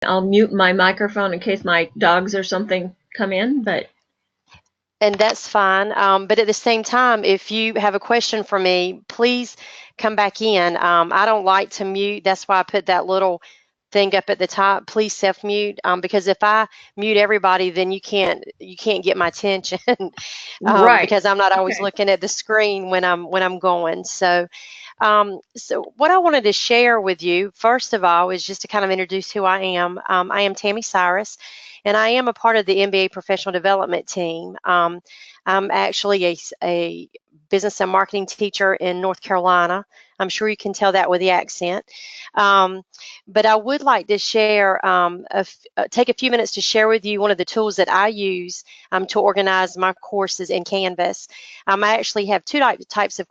I'll mute my microphone in case my dogs or something come in, but And that's fine. But at the same time, if you have a question for me, please come back in. I don't like to mute. That's why I put that little thing up at the top. Please self-mute, because if I mute everybody, then you can't get my attention, right. because I'm not always Okay. looking at the screen when I'm going. So what I wanted to share with you, first of all, is just to kind of introduce who I am. I am Tammy Cyrus, and I am a part of the MBA professional development team. I'm actually a business and marketing teacher in North Carolina. I'm sure you can tell that with the accent. Um, but I would like to share, take a few minutes to share with you one of the tools that I use to organize my courses in Canvas. I actually have two types of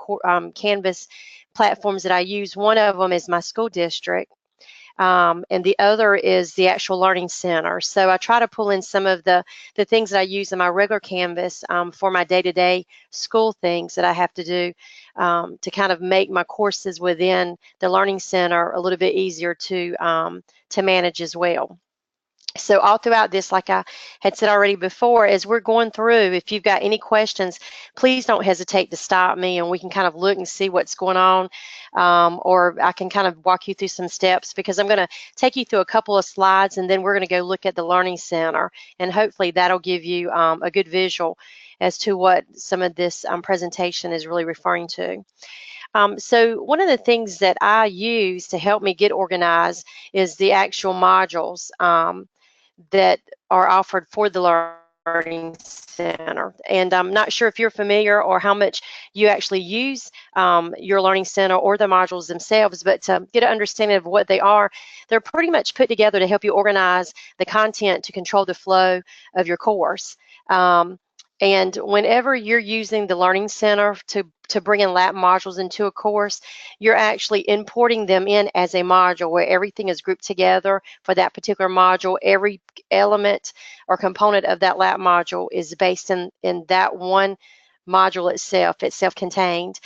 Canvas platforms that I use. One of them is my school district, and the other is the actual learning center. So I try to pull in some of the things that I use in my regular Canvas for my day-to-day school things that I have to do, to kind of make my courses within the learning center a little bit easier to manage as well. So all throughout this, like I had said already before, as we're going through, if you've got any questions, please don't hesitate to stop me, and we can kind of look and see what's going on, or I can kind of walk you through some steps, because I'm going to take you through a couple of slides, and then we're going to go look at the Learning Center, and hopefully that'll give you a good visual as to what some of this presentation is really referring to. So one of the things that I use to help me get organized is the actual modules that are offered for the Learning Center. And I'm not sure if you're familiar or how much you actually use your Learning Center or the modules themselves, but to get an understanding of what they are, they're pretty much put together to help you organize the content to control the flow of your course. And whenever you're using the Learning Center to bring in lab modules into a course, you're actually importing them in as a module where everything is grouped together for that particular module. Every element or component of that lab module is based in that one module itself. It's self-contained.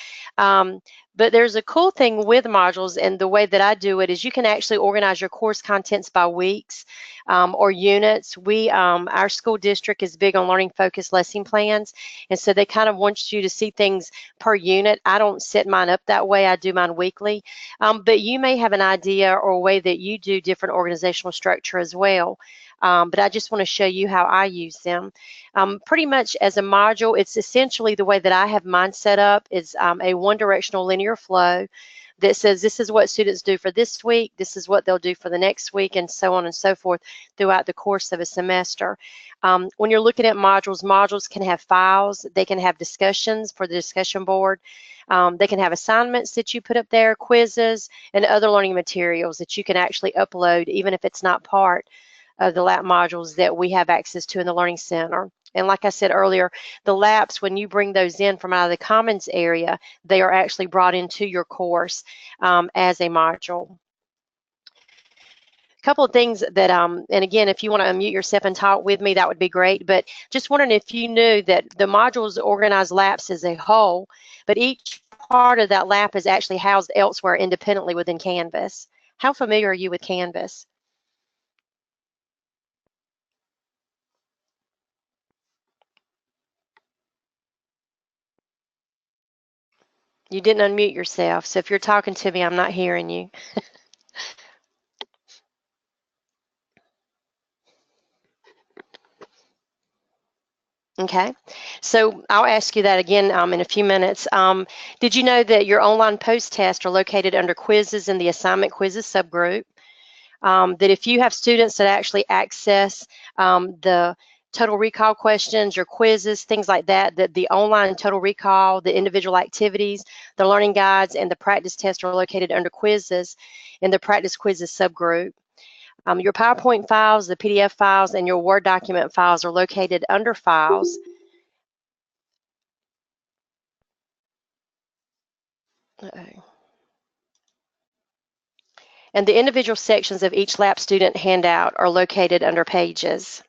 But there's a cool thing with modules, and the way that I do it is you can actually organize your course contents by weeks or units. Our school district is big on learning focused lesson plans, and so they kind of want you to see things per unit. I don't set mine up that way. I do mine weekly, but you may have an idea or a way that you do different organizational structure as well. But I just want to show you how I use them. Pretty much as a module, it's essentially the way that I have mine set up is a one-directional linear flow that says this is what students do for this week, this is what they'll do for the next week, and so on and so forth throughout the course of a semester. When you're looking at modules, modules can have files, they can have discussions for the discussion board, they can have assignments that you put up there, quizzes, and other learning materials that you can actually upload even if it's not part of the lab modules that we have access to in the Learning Center. And like I said earlier, the labs, when you bring those in from out of the Commons area, they are actually brought into your course as a module. A couple of things that, and again, if you want to unmute yourself and talk with me, that would be great. But just wondering if you knew that the modules organize labs as a whole, but each part of that lab is actually housed elsewhere independently within Canvas. How familiar are you with Canvas? You didn't unmute yourself, so if you're talking to me, I'm not hearing you. Okay, so I'll ask you that again in a few minutes. Did you know that your online post tests are located under quizzes in the assignment quizzes subgroup? That if you have students that actually access the total recall questions, your quizzes, things like that, that the online total recall, the individual activities, the learning guides, and the practice tests are located under quizzes in the practice quizzes subgroup. Your PowerPoint files, the PDF files, and your Word document files are located under files. And the individual sections of each lab student handout are located under pages.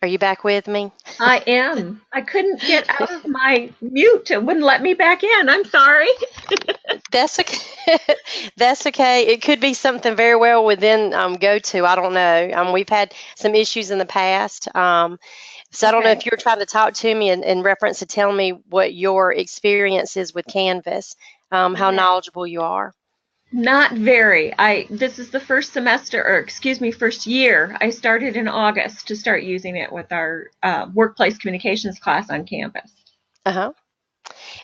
Are you back with me? I am. I couldn't get out of my mute. It wouldn't let me back in. I'm sorry. That's okay. That's okay. It could be something very well within go to. I don't know. We've had some issues in the past. So I don't know Okay. if you're trying to talk to me in reference to telling me what your experience is with Canvas, how Yeah. knowledgeable you are. Not very. This is the first semester, or excuse me, first year. I started in August to start using it with our workplace communications class on campus. Uh-huh.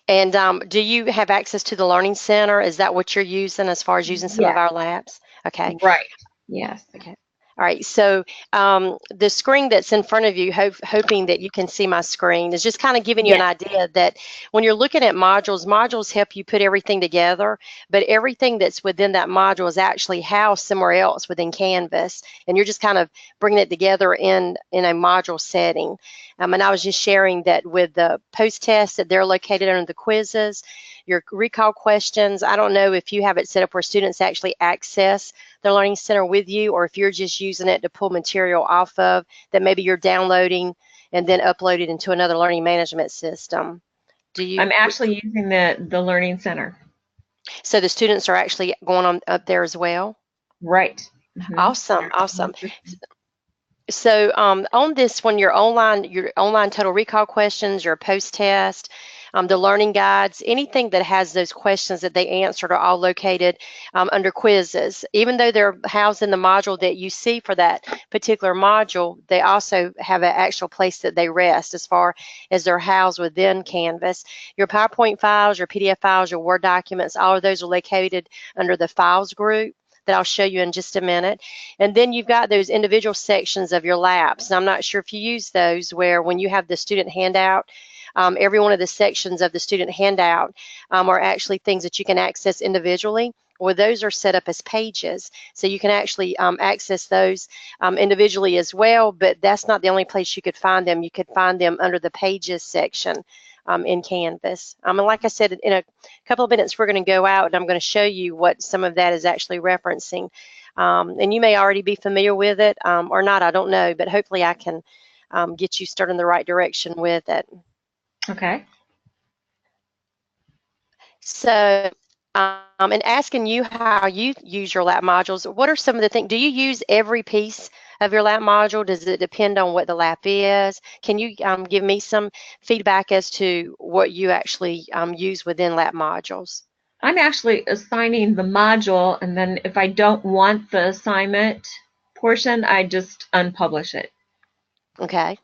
And do you have access to the Learning Center? Is that what you're using as far as using some of Yeah. our labs? Okay. Right. Yes. Okay. All right. So the screen that's in front of you, hoping that you can see my screen, is just kind of giving you an Yeah. idea that when you're looking at modules, modules help you put everything together, but everything that's within that module is actually housed somewhere else within Canvas, and you're just kind of bringing it together in a module setting. And I was just sharing that with the post tests that they're located under the quizzes, your recall questions. I don't know if you have it set up where students actually access the Learning Center with you, or if you're just using it to pull material off of that maybe you're downloading and then upload it into another learning management system. Do I'm you, actually using the Learning Center. so the students are actually going on up there as well? Right. Awesome, awesome. So on this one, your online total recall questions, your post test, the learning guides, anything that has those questions that they answered are all located under quizzes. Even though they're housed in the module that you see for that particular module, they also have an actual place that they rest as far as they're housed within Canvas. Your PowerPoint files, your PDF files, your Word documents, all of those are located under the files group that I'll show you in just a minute. And then you've got those individual sections of your labs. And I'm not sure if you use those where when you have the student handout, every one of the sections of the student handout are actually things that you can access individually. Well, those are set up as pages. So you can actually access those individually as well, but that's not the only place you could find them. You could find them under the pages section in Canvas. And like I said, in a couple of minutes, we're going to go out and I'm going to show you what some of that is actually referencing. And you may already be familiar with it or not, I don't know, but hopefully I can get you started in the right direction with it. Okay. So, and asking you how you use your lab modules, what are some of the things, do you use every piece of your lab module? Does it depend on what the lab is? Can you give me some feedback as to what you actually use within lab modules? I'm actually assigning the module, and then if I don't want the assignment portion, I just unpublish it. Okay.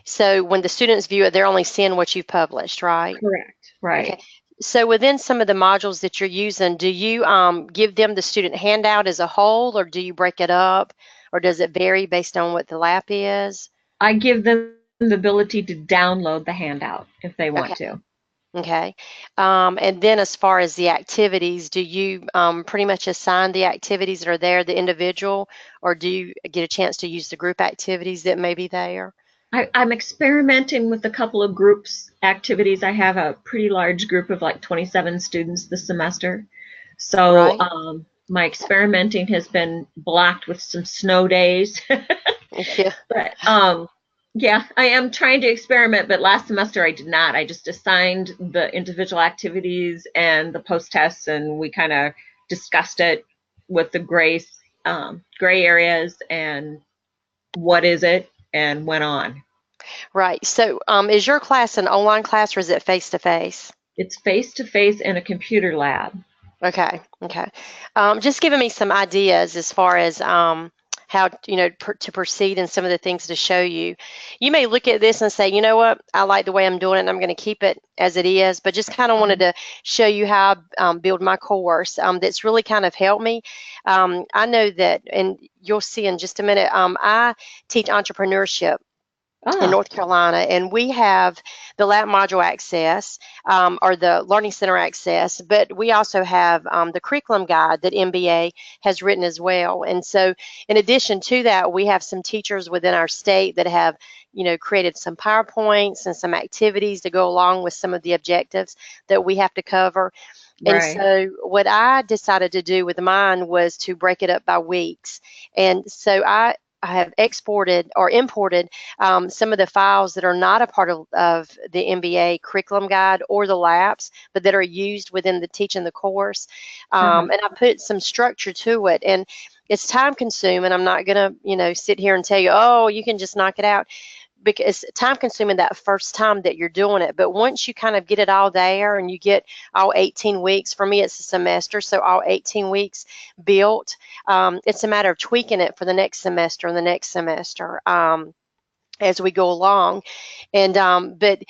So when the students view it, they're only seeing what you've published, right? Correct. Okay. Right. So within some of the modules that you're using, do you give them the student handout as a whole, or do you break it up, or does it vary based on what the lab is? I give them the ability to download the handout if they want Okay. to. Okay. And then as far as the activities, do you pretty much assign the activities that are there, the individual, or do you get a chance to use the group activities that may be there? I'm experimenting with a couple of groups activities. I have a pretty large group of like 27 students this semester. So Right. my experimenting has been blocked with some snow days. Yeah. But yeah, I am trying to experiment, but last semester I did not. I just assigned the individual activities and the post tests, and we kind of discussed it with the gray areas and what is it, and went on. Right. So is your class an online class or is it face to face? It's face to face in a computer lab. Okay, okay. Just giving me some ideas as far as how to proceed and some of the things to show you. You may look at this and say, you know what, I like the way I'm doing it, and I'm going to keep it as it is. But just kind of wanted to show you how I build my course. That's really kind of helped me. I know that, and you'll see in just a minute. I teach entrepreneurship in Ah, North Carolina, and we have the lab module access or the Learning Center access, but we also have the curriculum guide that MBA has written as well. And so, in addition to that, we have some teachers within our state that have, created some PowerPoints and some activities to go along with some of the objectives that we have to cover. And right. so what I decided to do with mine was to break it up by weeks. And so I have exported or imported some of the files that are not a part of the MBA curriculum guide or the labs, but that are used within the teaching the course. Uh-huh. And I put some structure to it. And it's time consuming. I'm not going to, sit here and tell you, oh, you can just knock it out, because it's time consuming that first time that you're doing it. But once you kind of get it all there and you get all 18 weeks, for me it's a semester, so all 18 weeks built, it's a matter of tweaking it for the next semester and the next semester. As we go along. And but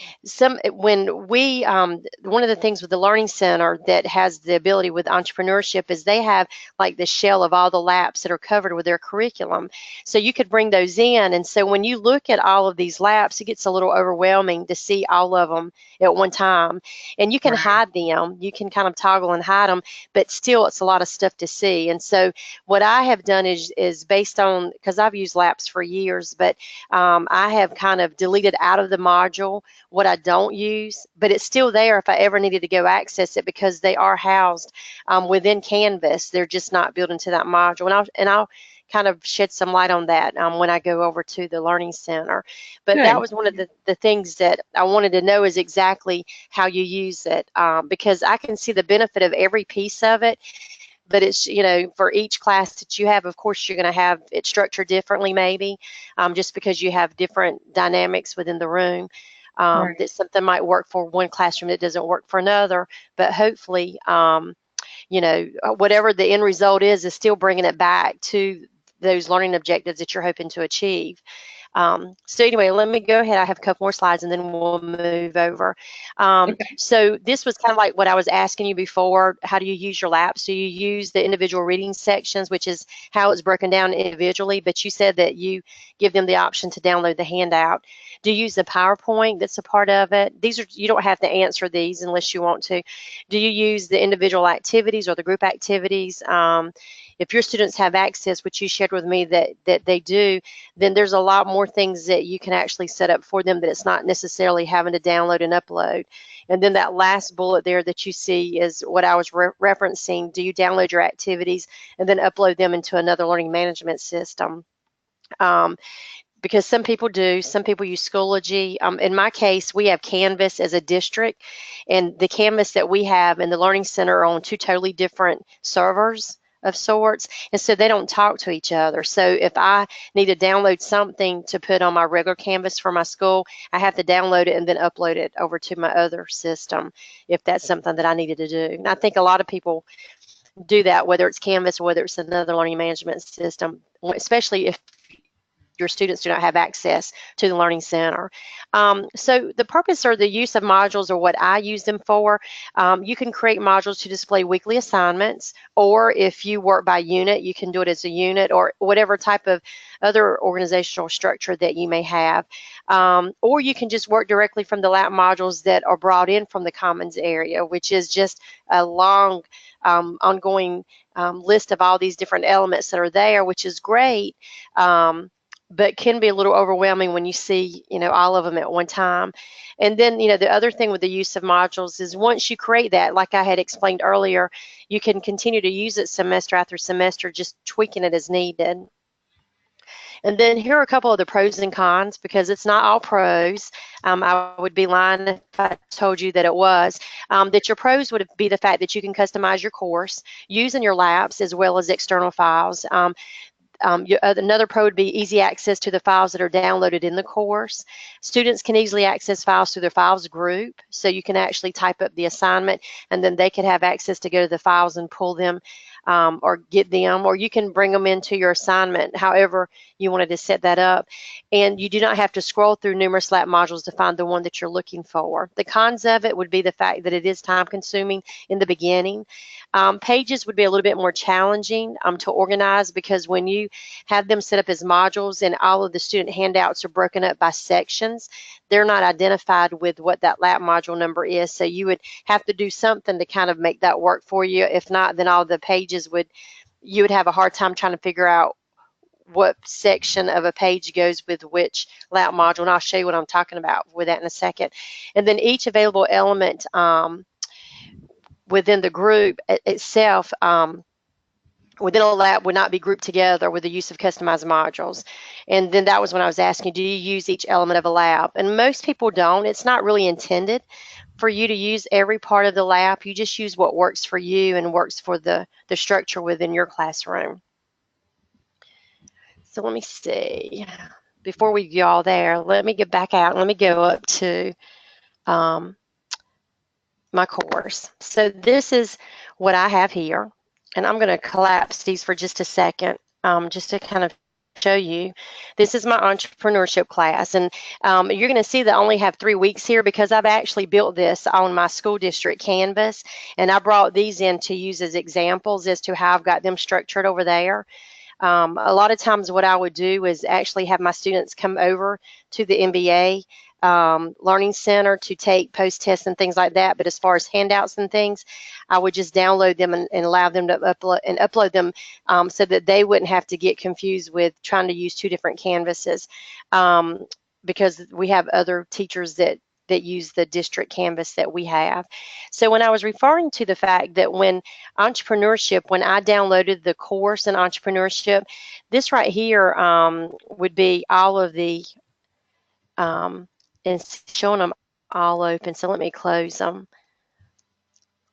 when we one of the things with the Learning Center that has the ability with entrepreneurship is they have like the shell of all the labs that are covered with their curriculum, so you could bring those in. And so when you look at all of these labs, it gets a little overwhelming to see all of them at one time. And you can Right. hide them, you can kind of toggle and hide them, but still it's a lot of stuff to see. And so what I have done is based on, because I've used labs for years, but I have kind of deleted out of the module what I don't use, but it's still there if I ever needed to go access it, because they are housed within Canvas. They're just not built into that module. And I'll kind of shed some light on that when I go over to the Learning Center. But that Good. was one of the things that I wanted to know, is exactly how you use it, because I can see the benefit of every piece of it. But it's, for each class that you have, of course, you're going to have it structured differently, maybe, just because you have different dynamics within the room. Right. That something might work for one classroom that doesn't work for another. But hopefully, whatever the end result is still bringing it back to those learning objectives that you're hoping to achieve. So anyway, let me go ahead. I have a couple more slides and then we'll move over. Okay. So this was kind of like what I was asking you before. How do you use your lab? So you use the individual reading sections, which is how it's broken down individually, but you said that you give them the option to download the handout. Do you use the PowerPoint that's a part of it? You don't have to answer these unless you want to. Do you use the individual activities or the group activities? If your students have access, which you shared with me that they do, then there's a lot more things that you can actually set up for them, that it's not necessarily having to download and upload. And then that last bullet there that you see is what I was referencing. Do you download your activities and then upload them into another learning management system? Because some people do, some people use Schoology. In my case, we have Canvas as a district, and the Canvas that we have in the Learning Center are on two totally different servers of sorts, and so they don't talk to each other. So if I need to download something to put on my regular Canvas for my school, I have to download it and then upload it over to my other system if that's something that I needed to do. And I think a lot of people do that, whether it's Canvas or whether it's another learning management system, especially if your students do not have access to the Learning Center. So the purpose or the use of modules, or what I use them for, you can create modules to display weekly assignments, or if you work by unit, you can do it as a unit, or whatever type of other organizational structure that you may have. Or you can just work directly from the lab modules that are brought in from the Commons area, which is just a long ongoing list of all these different elements that are there, which is great. But can be a little overwhelming when you see, all of them at one time. And then, the other thing with the use of modules is once you create that, like I had explained earlier, you can continue to use it semester after semester, just tweaking it as needed. And then here are a couple of the pros and cons, because it's not all pros. I would be lying if I told you that it was. That your pros would be the fact that you can customize your course using your labs as well as external files. Another pro would be easy access to the files that are downloaded in the course. Students can easily access files through their files group, so you can actually type up the assignment and then they could have access to go to the files and pull them or get them, or you can bring them into your assignment, however you wanted to set that up. And you do not have to scroll through numerous lab modules to find the one that you're looking for. The cons of it would be the fact that it is time consuming in the beginning. Pages would be a little bit more challenging to organize, because when you have them set up as modules and all of the student handouts are broken up by sections, they're not identified with what that lab module number is. So you would have to do something to kind of make that work for you. If not, then all the pages you would have a hard time trying to figure out what section of a page goes with which lab module. And I'll show you what I'm talking about with that in a second. And then each available element within the group itself within a lab would not be grouped together with the use of customized modules. And then that was when I was asking, do you use each element of a lab? And most people don't. It's not really intended for you to use every part of the lab. You just use what works for you and works for the structure within your classroom. So let me see. Before we go all there, let me get back out. Let me go up to um, my course. So this is what I have here. And I'm going to collapse these for just a second, just to kind of show you. This is my entrepreneurship class. And you're going to see that I only have 3 weeks here because I've actually built this on my school district Canvas. And I brought these in to use as examples as to how I've got them structured over there. A lot of times what I would do is actually have my students come over to the MBA Learning Center to take post-tests and things like that. But as far as handouts and things, I would just download them and allow them to upload them so that they wouldn't have to get confused with trying to use 2 different canvases, because we have other teachers that use the district canvas that we have. So when I was referring to the fact that when I downloaded the course in entrepreneurship, this right here would be all of the, and showing them all open. So let me close them.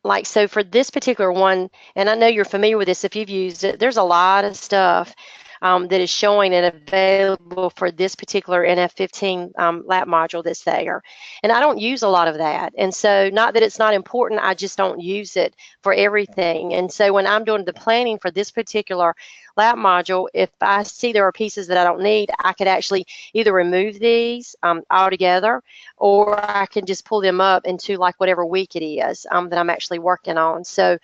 Like, so for this particular one, and I know you're familiar with this if you've used it, there's a lot of stuff that is showing and available for this particular NF15 lab module that's there. And I don't use a lot of that. And so not that it's not important, I just don't use it for everything. And so when I'm doing the planning for this particular lab module, if I see there are pieces that I don't need, I could actually either remove these altogether, or I can just pull them up into like whatever week it is that I'm actually working on. So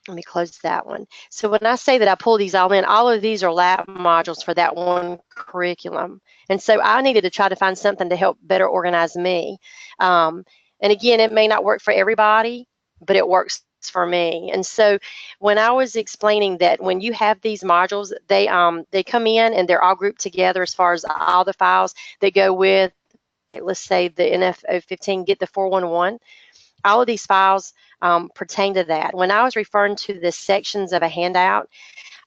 let me close that one. So when I say that I pull these all in, all of these are lab modules for that one curriculum. And so I needed to try to find something to help better organize me. And again, it may not work for everybody, but it works for me. And so when I was explaining that when you have these modules, they come in and they're all grouped together as far as all the files that go with, let's say the NF15, get the 411. All of these files pertain to that. When I was referring to the sections of a handout,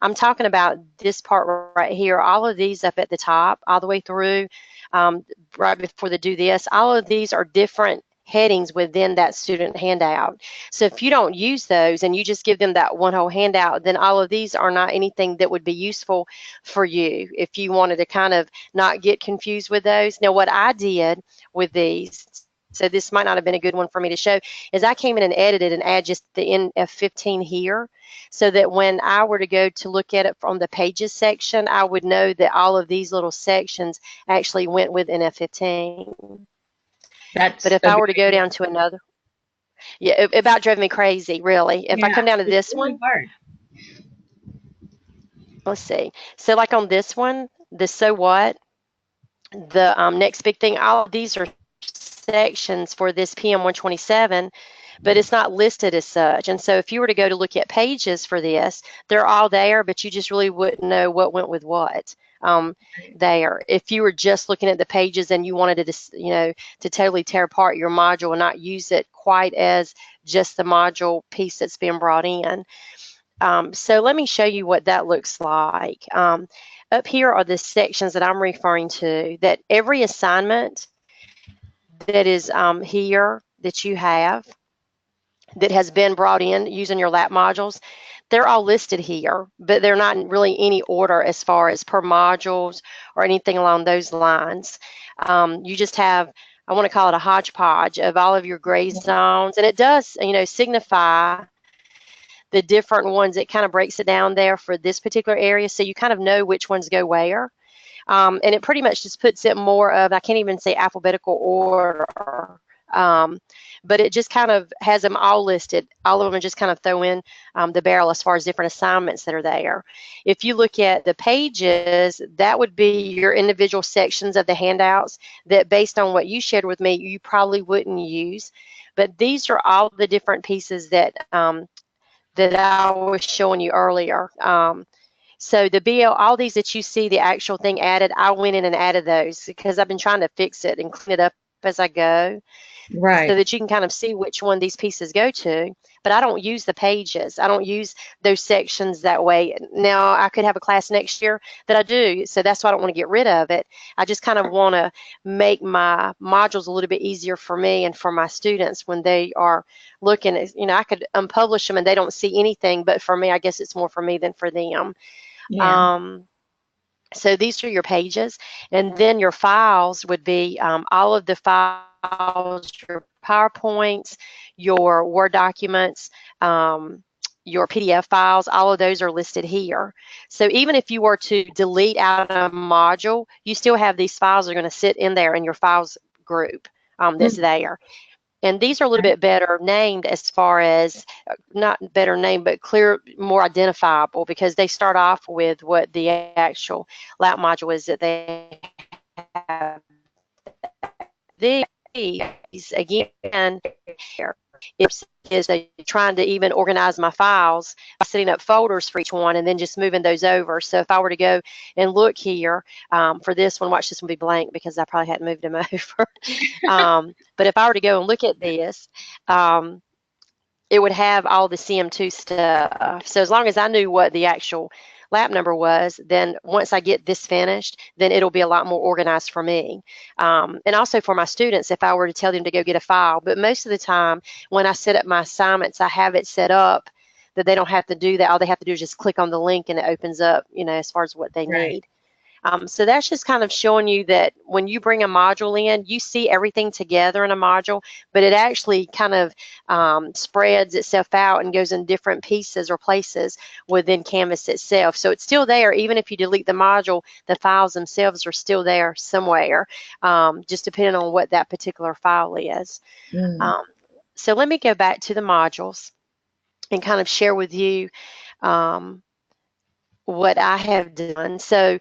I'm talking about this part right here, all of these up at the top, all the way through, right before the do this, all of these are different headings within that student handout. So if you don't use those and you just give them that one whole handout, then all of these are not anything that would be useful for you if you wanted to kind of not get confused with those. Now, what I did with these, so this might not have been a good one for me to show, is I came in and edited and add just the NF15 here, so that when I were to go to look at it from the pages section, I would know that all of these little sections actually went with NF15. But if I were to go down to another, yeah, it about drove me crazy, really. If I come down to this one, let's see. So like on this one, the so what, the next big thing, all of these are sections for this PM 127, but it's not listed as such. And so if you were to go to look at pages for this, they're all there, but you just really wouldn't know what went with what there. If you were just looking at the pages and you wanted to, to totally tear apart your module and not use it quite as just the module piece that's being brought in. So let me show you what that looks like. Up here are the sections that I'm referring to, that every assignment that is here that you have that has been brought in using your lab modules, they're all listed here, but they're not in really any order as far as per modules or anything along those lines. You just have, I want to call it a hodgepodge of all of your gray zones, and it does, signify the different ones. It kind of breaks it down there for this particular area, so you kind of know which ones go where. And it pretty much just puts it more of, I can't even say alphabetical order, but it just kind of has them all listed. All of them just kind of throw in the barrel as far as different assignments that are there. If you look at the pages, that would be your individual sections of the handouts that, based on what you shared with me, you probably wouldn't use. But these are all the different pieces that that I was showing you earlier. So the BL, all these that you see, the actual thing added, I went in and added those because I've been trying to fix it and clean it up as I go. Right. so that you can kind of see which one these pieces go to. But I don't use the pages. I don't use those sections that way. Now, I could have a class next year that I do, so that's why I don't want to get rid of it. I just kind of want to make my modules a little bit easier for me and for my students when they are looking at, I could unpublish them and they don't see anything, but for me, I guess it's more for me than for them. Yeah. Um, so these are your pages, and then your files would be all of the files, your PowerPoints, your Word documents, your PDF files, all of those are listed here. So even if you were to delete out a module, you still have these files that are going to sit in there in your files group that's Mm. there. And these are a little bit better named as far as, not better named, but clear, more identifiable, because they start off with what the actual lab module is that they have. These, again, is trying to even organize my files by setting up folders for each one and then just moving those over. So if I were to go and look here for this one, watch, this one be blank because I probably hadn't moved them over. But if I were to go and look at this, it would have all the CM2 stuff. So as long as I knew what the actual lap number was, then once I get this finished, then it'll be a lot more organized for me. And also for my students, if I were to tell them to go get a file. But most of the time, when I set up my assignments, I have it set up that they don't have to do that. All they have to do is just click on the link and it opens up, as far as what they Right. need. So that's just kind of showing you that when you bring a module in, you see everything together in a module, but it actually kind of spreads itself out and goes in different pieces or places within Canvas itself. So it's still there. Even if you delete the module, the files themselves are still there somewhere, just depending on what that particular file is. Mm. Um, so let me go back to the modules and kind of share with you what I have done. So,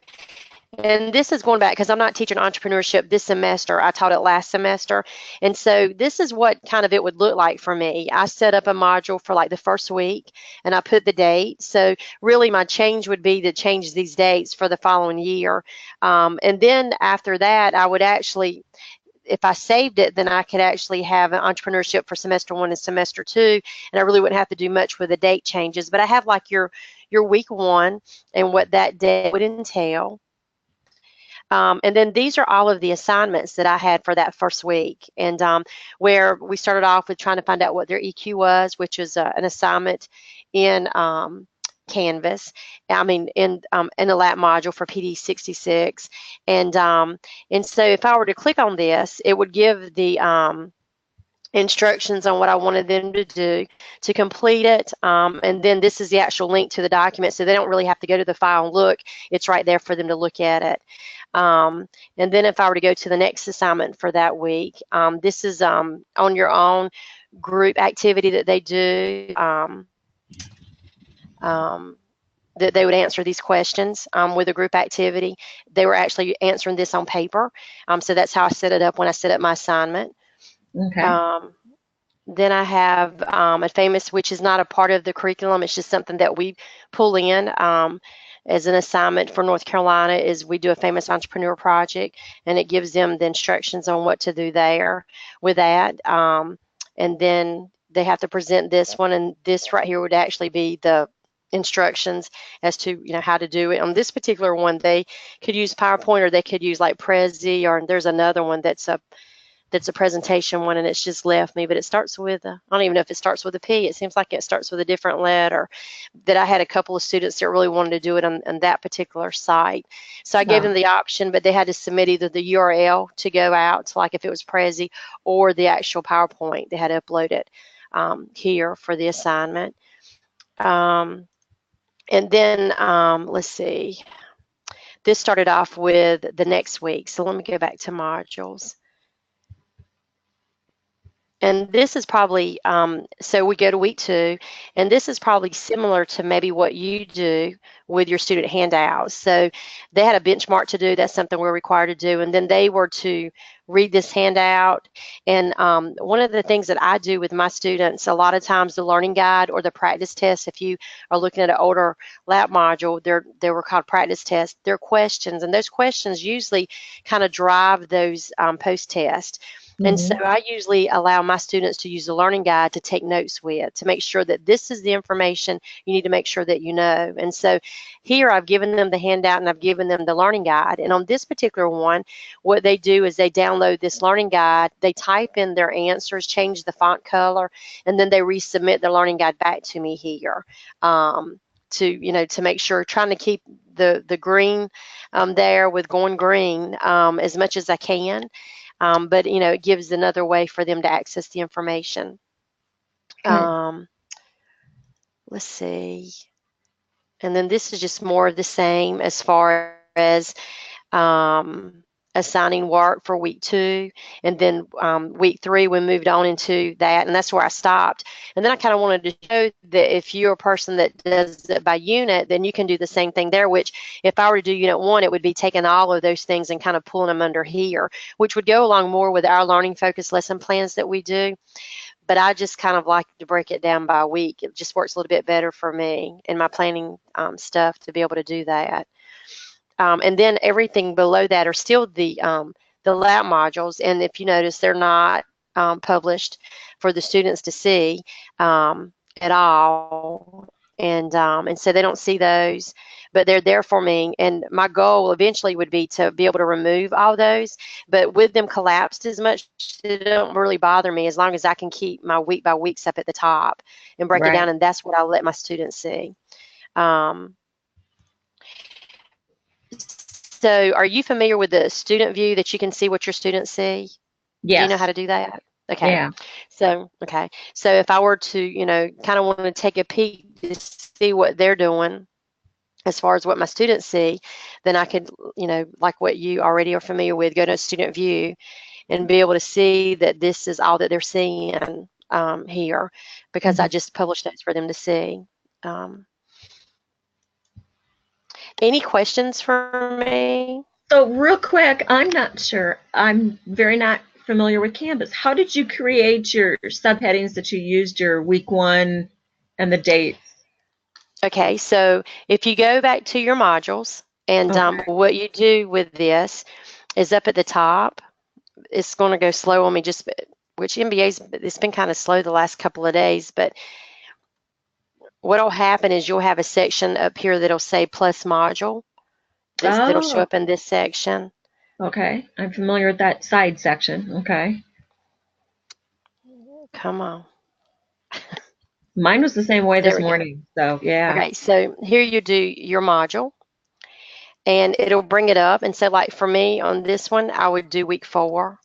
and this is going back because I'm not teaching entrepreneurship this semester. I taught it last semester. And so this is what kind of it would look like for me. I set up a module for like the first week and I put the date. So really my change would be to change these dates for the following year. And then after that, I would actually, if I saved it, then I could actually have an entrepreneurship for semester 1 and semester 2, and I really wouldn't have to do much with the date changes. But I have like your week 1 and what that day would entail. And then these are all of the assignments that I had for that first week, and where we started off with trying to find out what their EQ was, which is an assignment in Canvas. I mean, in the lab module for PD 66, and so if I were to click on this, it would give the instructions on what I wanted them to do to complete it. And then this is the actual link to the document, so they don't really have to go to the file and look. It's right there for them to look at it. And then if I were to go to the next assignment for that week, this is on your own group activity that they do. That they would answer these questions with a group activity. They were actually answering this on paper. So that's how I set it up when I set up my assignment. Okay. Then I have a famous, which is not a part of the curriculum. It's just something that we pull in as an assignment for North Carolina, is we do a famous entrepreneur project, and it gives them the instructions on what to do there with that. And then they have to present this one, and this right here would actually be the instructions as to how to do it. On this particular one, they could use PowerPoint, or they could use like Prezi, or there's another one that's a presentation one, and it's just left me, but it starts with I don't even know if it starts with a P. It seems like it starts with a different letter. That I had a couple of students that really wanted to do it on that particular site, so I gave them the option, but they had to submit either the URL to go out, so like if it was Prezi, or the actual PowerPoint. They had to upload it here for the assignment. And then let's see, this started off with the next week, so let me go back to modules. And this is probably, so we go to week 2, and this is probably similar to maybe what you do with your student handouts. So they had a benchmark to do. That's something we're required to do. And then they were to read this handout. And one of the things that I do with my students, a lot of times the learning guide or the practice test, if you are looking at an older lab module, they were called practice tests. They're questions, and those questions usually kind of drive those post-tests. And so Mm-hmm. I usually allow my students to use the learning guide to take notes with, to make sure that this is the information you need to make sure that you know. And so here I've given them the handout and I've given them the learning guide. And on this particular one, what they do is they download this learning guide, they type in their answers, change the font color, and then they resubmit the learning guide back to me here. To make sure, trying to keep the green there with going green as much as I can. But it gives another way for them to access the information. Okay. Let's see. And then this is just more of the same as far as assigning work for week 2. And then week 3, we moved on into that. And that's where I stopped. And then I kind of wanted to show that if you're a person that does it by unit, then you can do the same thing there, which if I were to do unit 1, it would be taking all of those things and kind of pulling them under here, which would go along more with our learning focused lesson plans that we do. But I just kind of like to break it down by week. It just works a little bit better for me in my planning stuff to be able to do that. And then everything below that are still the lab modules. And if you notice, they're not published for the students to see at all. And so they don't see those, but they're there for me. And my goal eventually would be to be able to remove all those. But with them collapsed as much, they don't really bother me as long as I can keep my week by weeks up at the top and break it down. Right. And that's what I'll let my students see. Um, So are you familiar with the student view that you can see what your students see? Do you know how Yes. to do that? Okay. Yeah. Okay. So if I were to, kind of want to take a peek to see what they're doing as far as what my students see, then I could, like what you already are familiar with, go to student view and be able to see that this is all that they're seeing here, because I Mhm. just published those for them to see. Um, any questions for me? So real quick, I'm not sure. I'm very not familiar with Canvas. How did you create your subheadings that you used your week 1 and the dates? Okay, so if you go back to your modules, and Okay. what you do with this is up at the top, it's going to go slow on me which it's been kind of slow the last couple of days, but what will happen is you'll have a section up here that'll say plus module that'll show Oh, up in this section. okay. I'm familiar with that side section. Okay. Come on. Mine was the same way There this we go. morning. So, yeah. Okay, so here you do your module and it'll bring it up. And so like for me on this one, I would do week 4.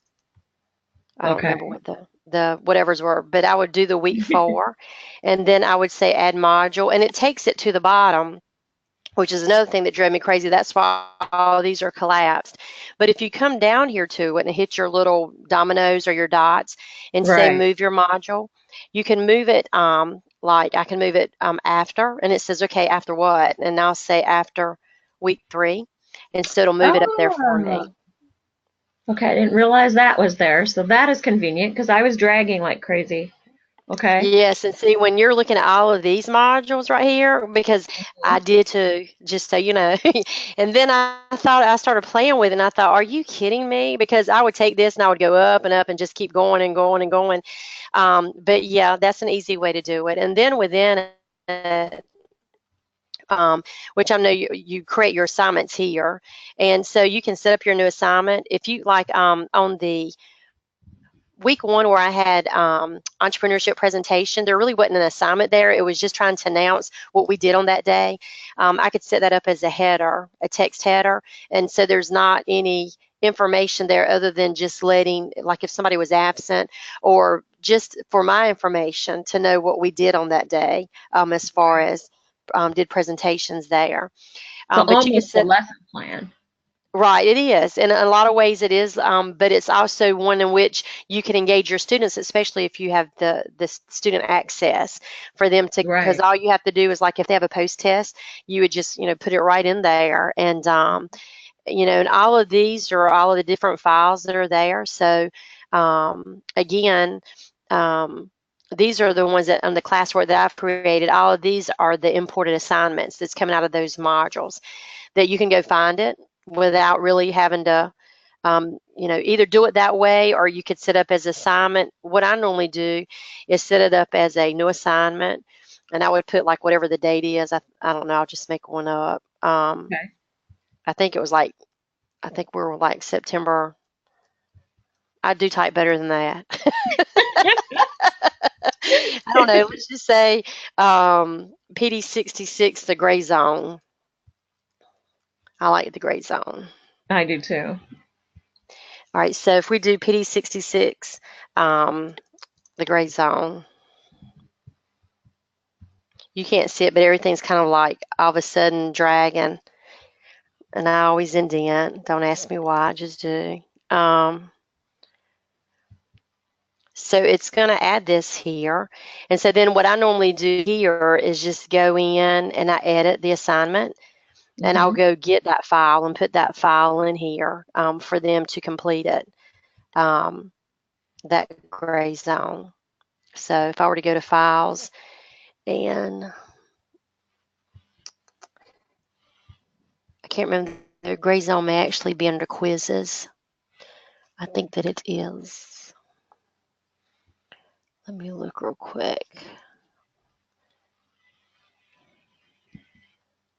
I don't remember Okay. what the whatevers were, but I would do the week 4, and then I would say add module, and it takes it to the bottom, which is another thing that drove me crazy. That's why all these are collapsed. But if you come down here to it and hit your little dominoes or your dots and say Right. move your module, you can move it like I can move it after, and it says okay, after what? And I'll say after week 3, and so it'll move it up there for Oh, me. okay. I didn't realize that was there. So that is convenient because I was dragging like crazy. Okay. Yes, and see, when you're looking at all of these modules right here, because I Mhm. did too, just so you know, and then I started playing with it, and I thought, are you kidding me? Because I would take this and I would go up and up and just keep going and going and going. But yeah, that's an easy way to do it. And then within it, which I know you create your assignments here, and so you can set up your new assignment if you like on the week 1 where I had entrepreneurship presentation, there really wasn't an assignment there. It was just trying to announce what we did on that day. I could set that up as a header, a text header. And so there's not any information there other than just letting, like if somebody was absent or just for my information to know what we did on that day as far as did presentations there. So But you can almost a set lesson plan. Right, it is. In a lot of ways it is, but it's also one in which you can engage your students, especially if you have the student access for them to, because Right. all you have to do is like if they have a post test, you would just, put it right in there. And, and all of these are all of the different files that are there. So, again, um, these are the ones that on the classwork that I've created. All of these are the imported assignments that's coming out of those modules that you can go find it without really having to either do it that way or you could set up as assignment. What I normally do is set it up as a new assignment, and I would put like whatever the date is. I don't know. I'll just make one up. Okay. I think we were like September. I do type better than that. I don't know. Let's just say PD 66, the gray zone. I like the gray zone. I do too. All right, so if we do PD 66, the gray zone, you can't see it, but everything's kind of like all of a sudden dragging. And I always indent. Don't ask me why, I just do. So it's going to add this here. And so then what I normally do here is just go in and I edit the assignment. And I'll go get that file and put that file in here for them to complete it, that gray zone. So if I were to go to files and I can't remember, the gray zone may actually be under quizzes. I think that it is. Let me look real quick.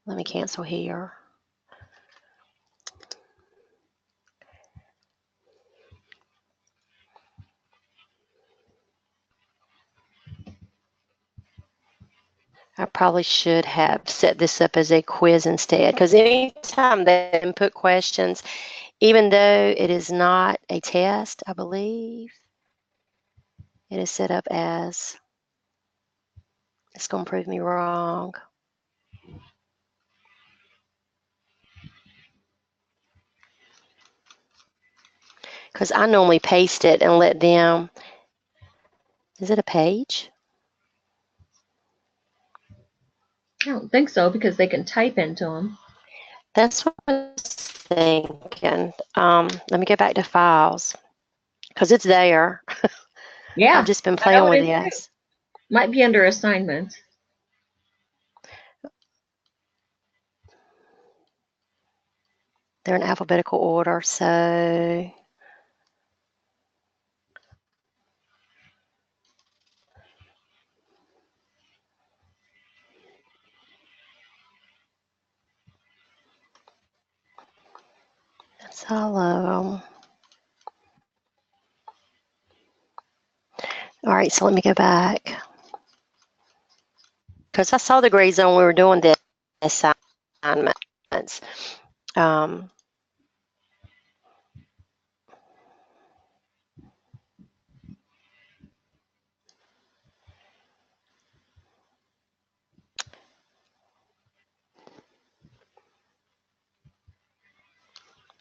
Let me cancel here. I probably should have set this up as a quiz instead, because anytime they input questions, even though it is not a test, I believe it is set up as, it's going to prove me wrong. Because I normally paste it and let them, is it a page? I don't think so, because they can type into them. That's what I was thinking. Let me go back to files, because it's there. Yeah. I've just been playing with this. Might be under assignments. They're in alphabetical order, so that's all of them. All right, so let me go back. Because I saw the gray zone when we were doing the assignments.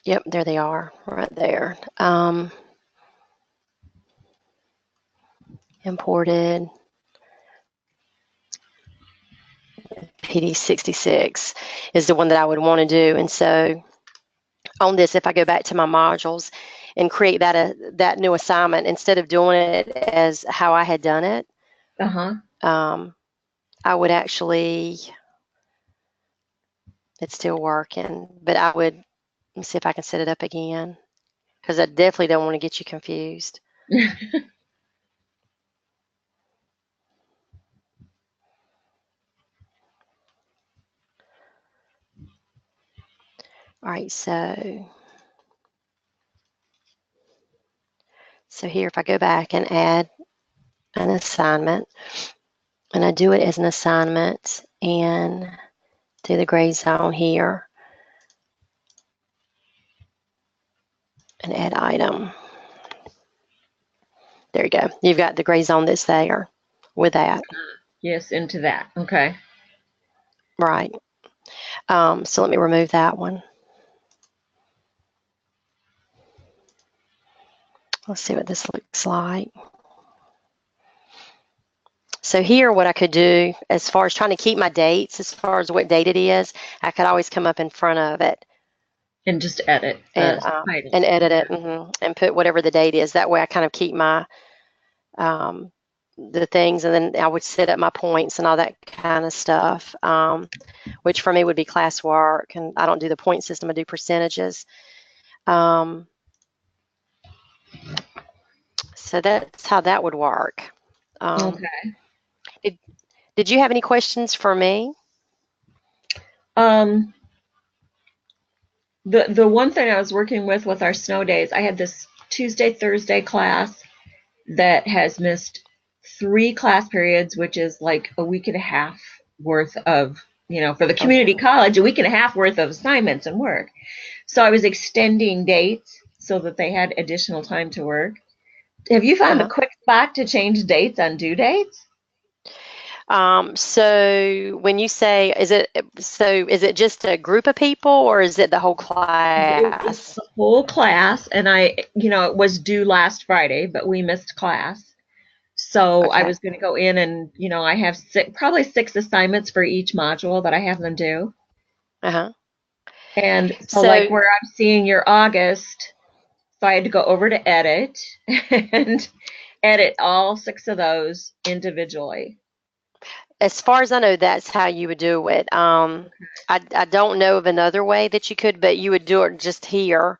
Yep, there they are, right there. Imported. PD 66 is the one that I would want to do. And so on this, if I go back to my modules and create that new assignment, instead of doing it as how I had done it, I would actually, it's still working, but I would, let me see if I can set it up again, because I definitely don't want to get you confused. All right, so here, if I go back and add an assignment, and I do it as an assignment and do the gray zone here and add item. There you go. You've got the gray zone that's there with that. Yes, into that. Okay. Right. So let me remove that one. Let's see what this looks like. So here, what I could do as far as trying to keep my dates, as far as what date it is, I could always come up in front of it and just edit and edit it and put whatever the date is. That way I kind of keep my the things, and then I would set up my points and all that kind of stuff, which for me would be classwork, and I don't do the point system, I do percentages. So that's how that would work. Um, Okay. did, did you have any questions for me? Um, the one thing I was working with our snow days, I had this Tuesday, Thursday class that has missed 3 class periods, which is like a week and a half worth of, for the community Okay. college, a week and a half worth of assignments and work. So I was extending dates so that they had additional time to work. Have you found a Uh-huh. quick spot to change dates on due dates? So when you say, is it just a group of people or is it the whole It's class? the whole class, and it was due last Friday, but we missed class. So I Okay. was going to go in and, I have probably 6 assignments for each module that I have them do. Uh-huh. And so, like, So where I'm seeing your August, so I had to go over to edit and edit all 6 of those individually. as far as I know, that's how you would do it. I don't know of another way that you could, but you would do it just here,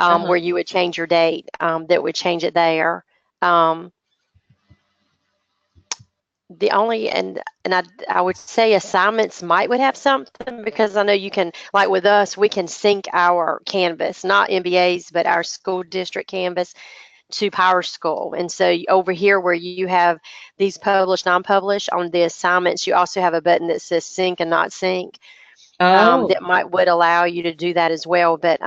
Uh-huh. where you would change your date, that would change it there. Um, the only and I would say assignments might would have something because I know you can, like with us, we can sync our Canvas, not MBA's, but our school district Canvas to Power School. And so over here where you have these published, non-published, on the assignments, you also have a button that says sync and not sync, Oh, that might would allow you to do that as well. But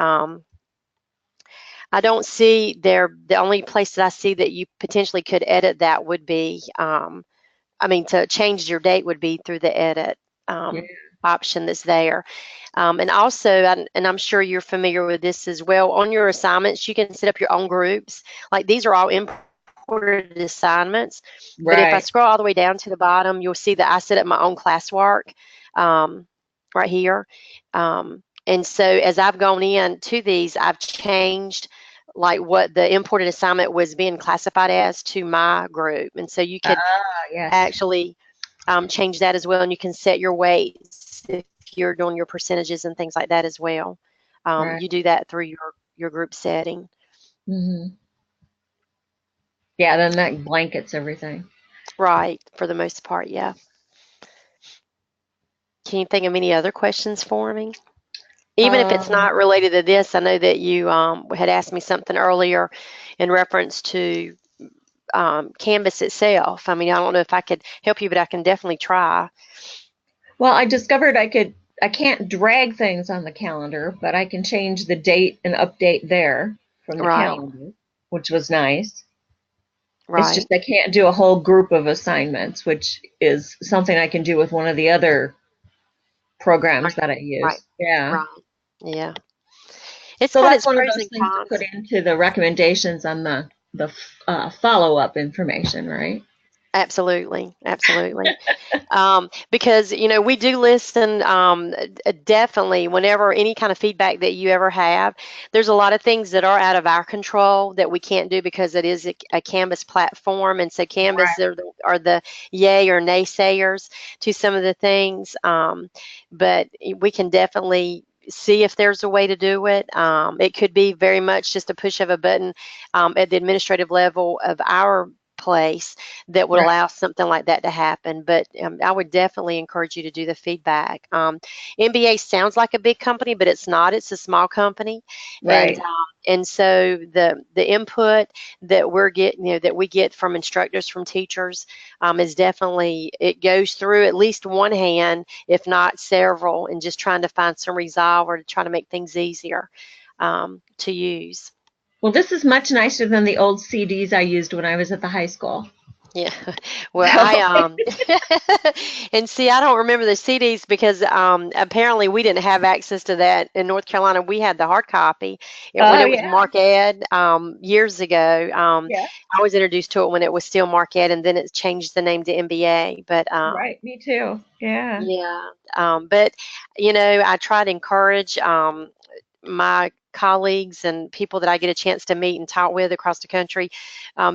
I don't see there, the only place that I see that you potentially could edit that would be, I mean, to change your date would be through the edit yeah. option that's there. And also, and I'm sure you're familiar with this as well, on your assignments, you can set up your own groups. Like these are all imported assignments. But if I Right. scroll all the way down to the bottom, you'll see that I set up my own classwork um, right here. And so as I've gone in to these, I've changed like what the imported assignment was being classified as to my group. And so you could Ah, yes. actually change that as well, and you can set your weights if you're doing your percentages and things like that as well. Right. You do that through your group setting. Hmm. Yeah, then that blankets everything. Right, for the most part, yeah. Can you think of any other questions for me? Even if it's Um, not related to this, I know that you had asked me something earlier in reference to Canvas itself. I mean, I don't know if I could help you, but I can definitely try. well, I discovered I can't drag things on the calendar, but I can change the date and update there from the Right, calendar, which was nice. It's just right, I can't do a whole group of assignments, which is something I can do with one of the other programs right, that I right, use. Yeah. right. Yeah. It's So got that's its one of pros those and things to put cons. into the recommendations on the follow-up information, right? Absolutely, absolutely. Because we do listen, definitely whenever any kind of feedback that you ever have. There's a lot of things that are out of our control that we can't do because it is a Canvas platform, and so Canvas are the yay or naysayers to some of the things. But we can definitely see if there's a way to do it. It could be very much just a push of a button at the administrative level of our place that would Right. allow something like that to happen. But I would definitely encourage you to do the feedback. NBA sounds like a big company, but it's not. It's a small company, and Right. and so the input that we're getting, that we get from instructors, from teachers, is definitely, it goes through at least one hand, if not several, and just trying to find some resolve or to try to make things easier to use. Well, this is much nicer than the old CDs I used when I was at the high school. Yeah. Well, I and see, I don't remember the CDs because apparently we didn't have access to that in North Carolina. We had the hard copy. When Oh, it was yeah. Mark Ed years ago. Yeah. I was introduced to it when it was still Mark Ed, and then it changed the name to MBA. But Right. Me too. Yeah. yeah, but I try to encourage my colleagues and people that I get a chance to meet and talk with across the country,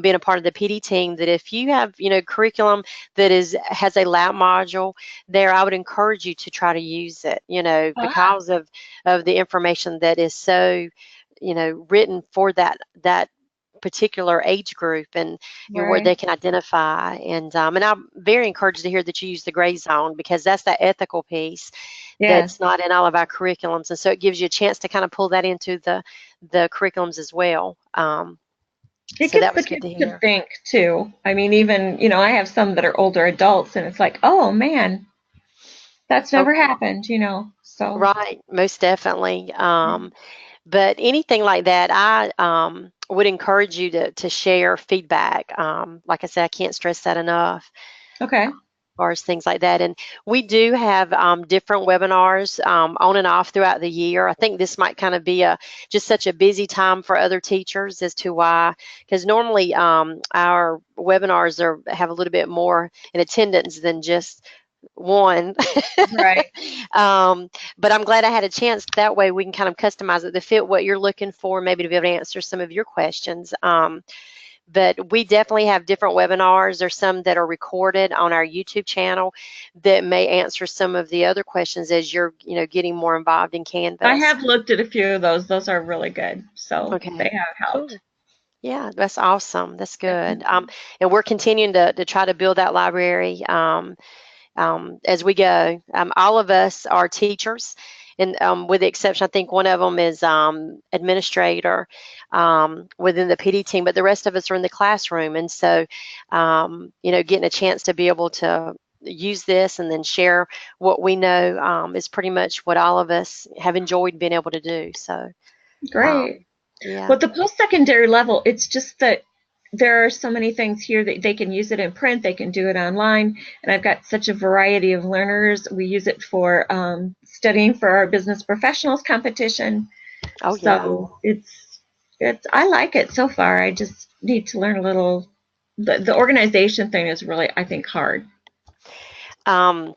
being a part of the PD team, that if you have, curriculum that has a lab module there, I would encourage you to try to use it, Ah, because of the information that is so, written for that particular age group, and where Right. they can identify. And I'm very encouraged to hear that you use the gray zone, because that's that ethical piece Yes. that's not in all of our curriculums, and so it gives you a chance to kind of pull that into the curriculums as well. It So gets that the was good kids to to hear. think too. I mean, even, I have some that are older adults and it's like, oh man, that's Oh, never happened, so. right, most definitely. But anything like that, I would encourage you to share feedback. Like I said, I can't stress that enough. Okay. As far as things like that. And we do have different webinars on and off throughout the year. I think this might kind of be just such a busy time for other teachers as to why, because normally our webinars have a little bit more in attendance than just one. Right. But I'm glad I had a chance. That way we can kind of customize it to fit what you're looking for, maybe to be able to answer some of your questions. But we definitely have different webinars. There's some that are recorded on our YouTube channel that may answer some of the other questions as you're, getting more involved in I Canvas. have looked at a few of those. Those are really good. So they Okay, have helped. cool. Yeah, that's awesome. That's Yeah. good. And we're continuing to try to build that library. As we go. All of us are teachers, and with the exception, I think one of them is administrator within the PD team, but the rest of us are in the classroom. And so, getting a chance to be able to use this and then share what we know is pretty much what all of us have enjoyed being able to do. So, Great. yeah. Well, the post-secondary level, it's just that there are so many things here that they can use it in print, they can do it online, and I've got such a variety of learners. We use it for studying for our business professionals competition. Oh, yeah. So it's I like it so far. I just need to learn a little. The organization thing is really, I think, hard. Um,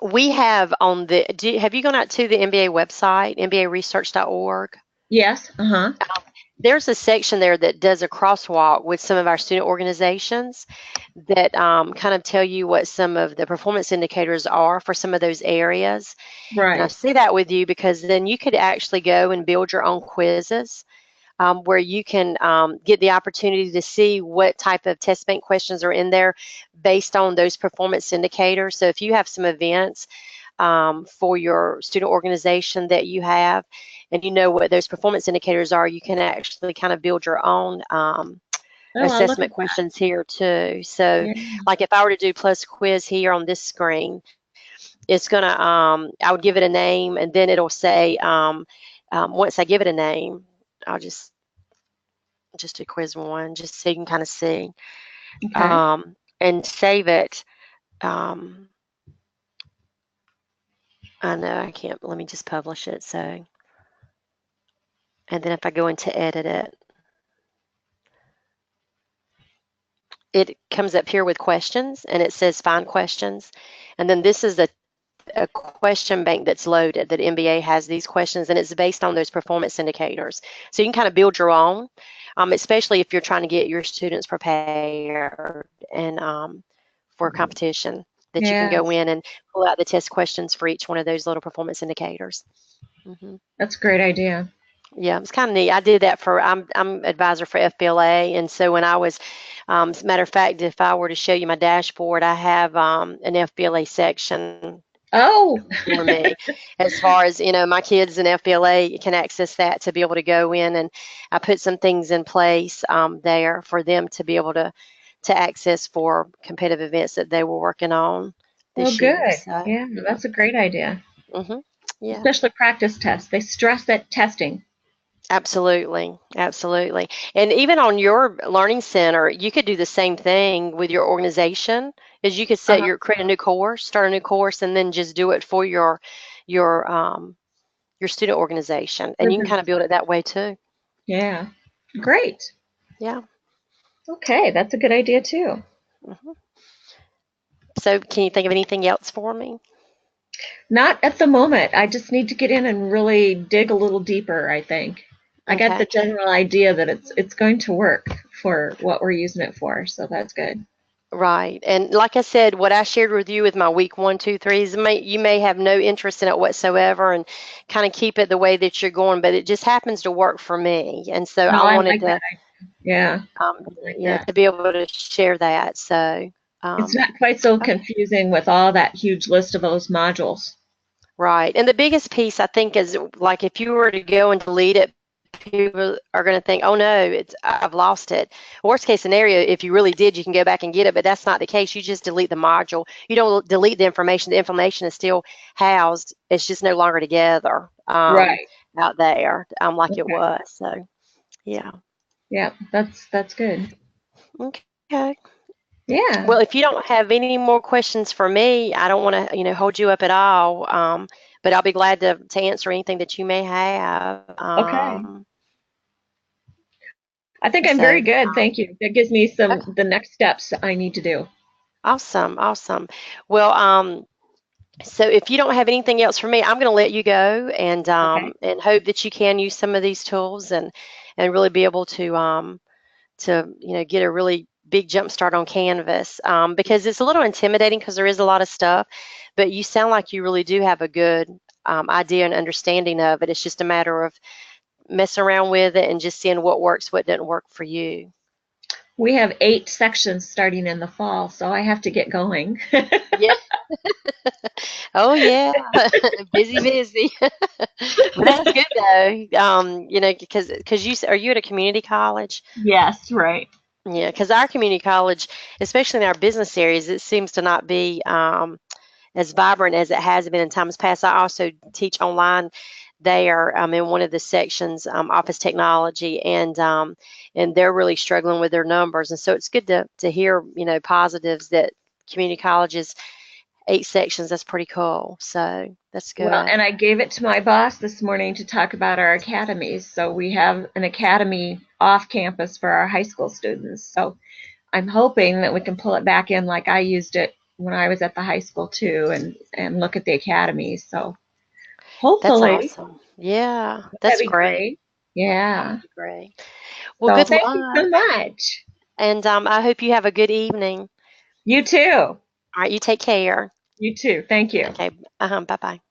we have on have you gone out to the MBA website, mbaresearch.org? Yes. Uh-huh. There's a section there that does a crosswalk with some of our student organizations that kind of tell you what some of the performance indicators are for some of those areas. And I Right. say that with you because then you could actually go and build your own quizzes, where you can get the opportunity to see what type of test bank questions are in there based on those performance indicators. So if you have some events for your student organization that you have, and you know what those performance indicators are, you can actually kind of build your own Oh, I'll look assessment at that. questions here too. So, Yeah. like if I were to do plus quiz here on this screen, it's gonna I would give it a name, and then it'll say once I give it a name, I'll just do quiz one, just so you can kind of see Okay. and save it. Um, I know I can't. Let me just publish it. So, and then if I go into edit it, it comes up here with questions, and it says find questions, and then this is a question bank that's loaded that MBA has these questions, and it's based on those performance indicators. So you can kind of build your own, especially if you're trying to get your students prepared and for a competition, that you can go Yes. in and pull out the test questions for each one of those little performance indicators. Hmm. That's a great idea. Yeah, it's kind of neat. I did that for I'm advisor for FBLA, and so when I was, as a matter of fact, if I were to show you my dashboard, I have an FBLA section Oh, for me. As far as, my kids in FBLA can access that to be able to go in, and I put some things in place there for them to be able to access for competitive events that they were working on well, this year. good. So, Yeah, that's a great idea. hmm, yeah. Especially practice tests. They stress that testing. Absolutely, absolutely. And even on your learning center, you could do the same thing with your organization. Is you could Uh-huh. create a new course, start a new course, and then just do it for your your student organization, The and you can kind of business. build it that way too. Yeah. Great. Yeah. Okay, that's a good idea too. Hmm. So, can you think of anything else for me? Not at the moment. I just need to get in and really dig a little deeper, I think. I got the Okay. general idea that it's going to work for what we're using it for, so that's good. Right. And like I said, what I shared with you with my week one, two, threes, you may have no interest in it whatsoever and kind of keep it the way that you're going, but it just happens to work for me. And so No, I I wanted like to that. Yeah, um, I like that. to be able to share that. So, It's um, not quite so okay. confusing with all that huge list of those modules. Right. And the biggest piece I think is like if you were to go and delete it, people are going to think, "Oh no, I've lost it." Worst case scenario, if you really did, you can go back and get it, but that's not the case. You just delete the module. You don't delete the information. The information is still housed. It's just no longer together Right. out there like it Okay. was. So yeah. Yeah, that's good. Okay. Yeah. Well, if you don't have any more questions for me, I don't want to, hold you up at all. But I'll be glad to answer anything that you may have. Okay. I think I'm very So good. Thank you. That gives me some okay, the next steps I need to do. awesome, awesome. Well, so if you don't have anything else for me, I'm going to let you go Okay. and hope that you can use some of these tools and really be able to get a really big jump start on Canvas because it's a little intimidating because there is a lot of stuff, but you sound like you really do have a good idea and understanding of it. It's just a matter of messing around with it and just seeing what works, what doesn't work for you. We have 8 sections starting in the fall, so I have to get going. Yeah. Oh yeah. Busy, busy. But that's good though. Because are you at a community college? Yes, right. Yeah, because our community college, especially in our business areas, it seems to not be as vibrant as it has been in times past. I also teach online there in one of the sections, office technology, and they're really struggling with their numbers. And so it's good to hear positives that community colleges 8 sections. That's pretty cool. So that's Well, good. and I gave it to my boss this morning to talk about our academies. So we have an academy off campus for our high school students. So I'm hoping that we can pull it back in like I used it when I was at the high school too and look at the academies. So That's hopefully awesome. Yeah, that'd that's be great. great. That Yeah. would be great. Well, So good thank you luck, so much. and I hope you have a good evening. You too. All right, you take care. You too. Thank you. Okay. Bye bye.